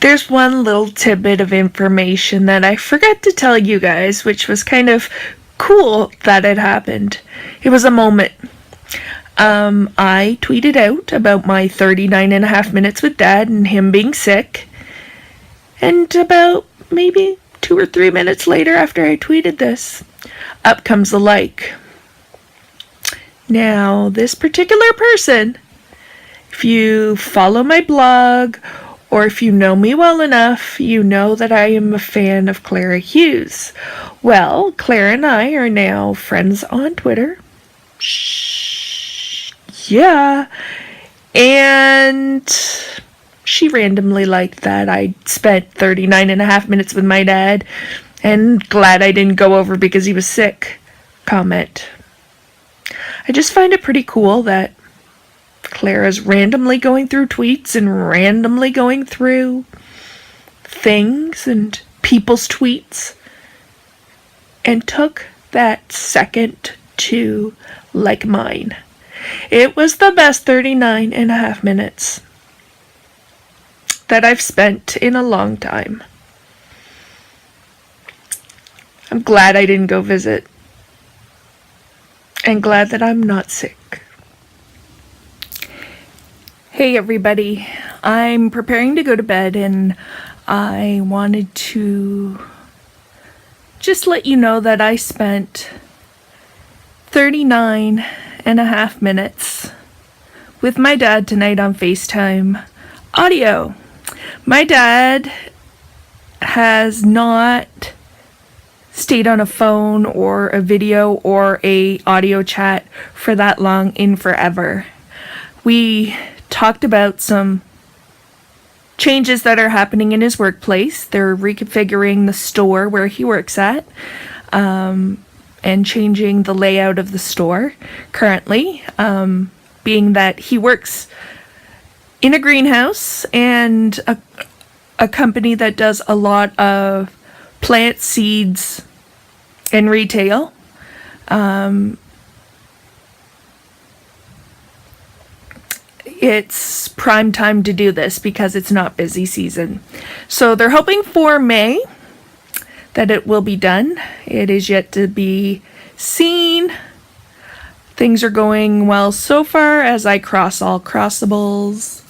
There's one little tidbit of information that I forgot to tell you guys, which was kind of cool that it happened. It was a moment. I tweeted out about my 39 and a half minutes with Dad and him being sick. And about maybe 2 or 3 minutes later after I tweeted this, up comes a like. Now, this particular person, if you follow my blog or if you know me well enough, you know that I am a fan of Clara Hughes. Well, Clara and I are now friends on Twitter. Shh. Yeah. And she randomly liked that I spent 39 and a half minutes with my dad and glad I didn't go over because he was sick comment. I just find it pretty cool that Clara's randomly going through tweets and randomly going through things and people's tweets and took that second to like mine. It was the best 39 and a half minutes that I've spent in a long time. I'm glad I didn't go visit. And glad that I'm not sick. Hey everybody, I'm preparing to go to bed and I wanted to just let you know that I spent 39 and a half minutes with my dad tonight on FaceTime audio. My dad has not stayed on a phone or a video or a audio chat for that long in forever. We talked about some changes that are happening in his workplace. They're reconfiguring the store where he works at and changing the layout of the store currently, being that he works in a greenhouse and a company that does a lot of plant seeds and retail. It's prime time to do this because it's not busy season. So they're hoping for May that it will be done. It is yet to be seen. Things are going well so far as I cross all crossables.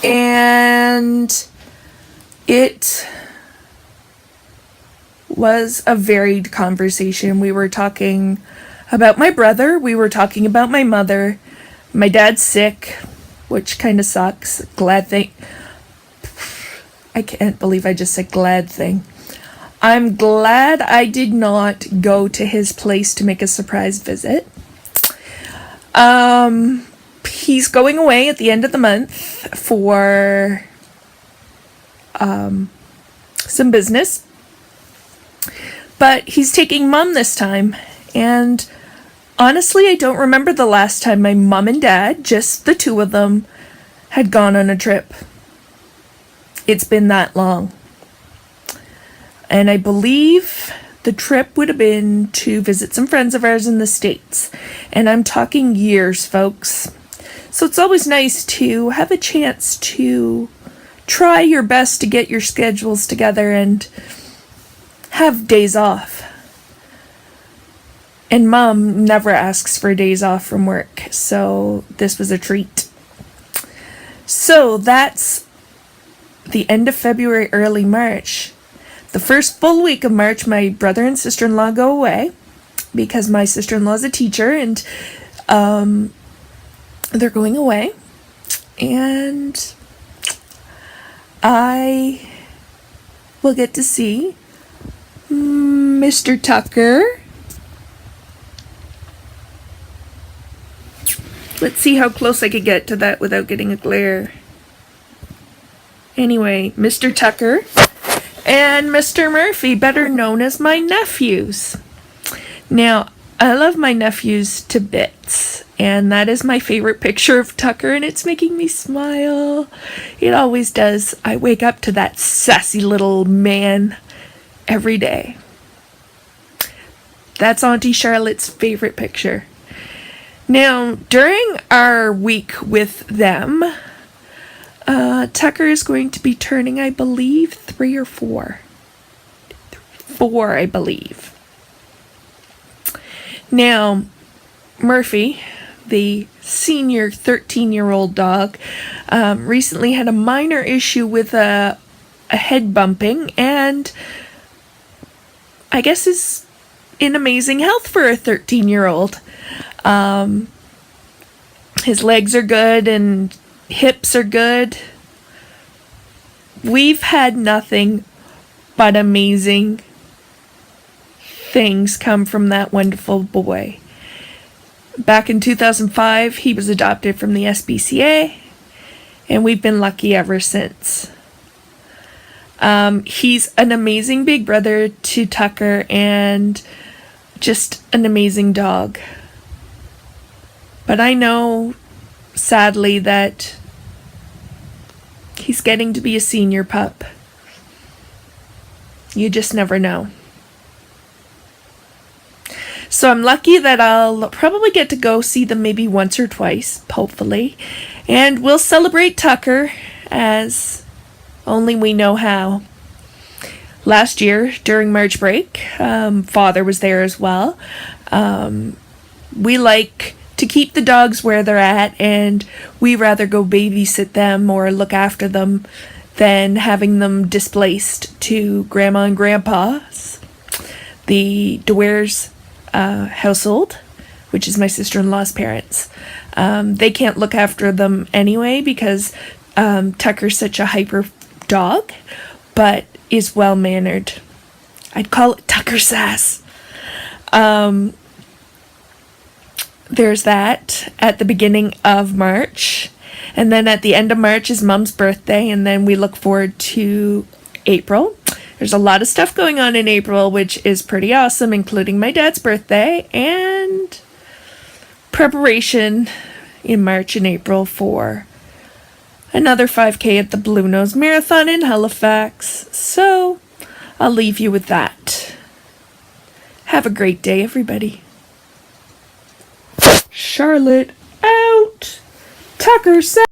And it was a varied conversation. We were talking about my brother, we were talking about my mother, my dad's sick, which kind of sucks. Glad thing. I can't believe I just said glad thing. I'm glad I did not go to his place to make a surprise visit. He's going away at the end of the month for some business. But he's taking Mom this time. And honestly, I don't remember the last time my mom and dad, just the two of them, had gone on a trip. It's been that long. And I believe the trip would have been to visit some friends of ours in the States. And I'm talking years, folks. So it's always nice to have a chance to try your best to get your schedules together and have days off. And Mom never asks for days off from work, so this was a treat. So that's the end of February, early March. The first full week of March, my brother and sister-in-law go away because my sister-in-law is a teacher and they're going away. And I will get to see Mr. Tucker. Let's see how close I could get to that without getting a glare. Anyway, Mr. Tucker and Mr. Murphy, better known as my nephews. Now, I love my nephews to bits, and that is my favorite picture of Tucker, and it's making me smile. It always does. I wake up to that sassy little man every day. That's Auntie Charlotte's favorite picture. Now, during our week with them, Tucker is going to be turning, I believe, 3 or 4. 4, I believe. Now, Murphy, the senior 13-year-old dog, recently had a minor issue with a head bumping, and I guess is in amazing health for a 13-year-old. His legs are good and hips are good. We've had nothing but amazing things come from that wonderful boy. Back in 2005, he was adopted from the SPCA, and we've been lucky ever since. He's an amazing big brother to Tucker and just an amazing dog. But I know, sadly, that he's getting to be a senior pup. You just never know. So I'm lucky that I'll probably get to go see them maybe once or twice, hopefully. And we'll celebrate Tucker as only we know how. Last year, during March break, Father was there as well. We like to keep the dogs where they're at, and we rather go babysit them or look after them than having them displaced to Grandma and Grandpa's, the DeWare's household, which is my sister-in-law's parents. They can't look after them anyway because Tucker's such a hyper dog, but is well-mannered. I'd call it Tucker sass. There's that at the beginning of March. And then at the end of March is Mom's birthday, and then we look forward to April. There's a lot of stuff going on in April, which is pretty awesome, including my dad's birthday and preparation in March and April for another 5K at the Blue Nose Marathon in Halifax. So I'll leave you with that. Have a great day, everybody. Charlotte out. Tucker said.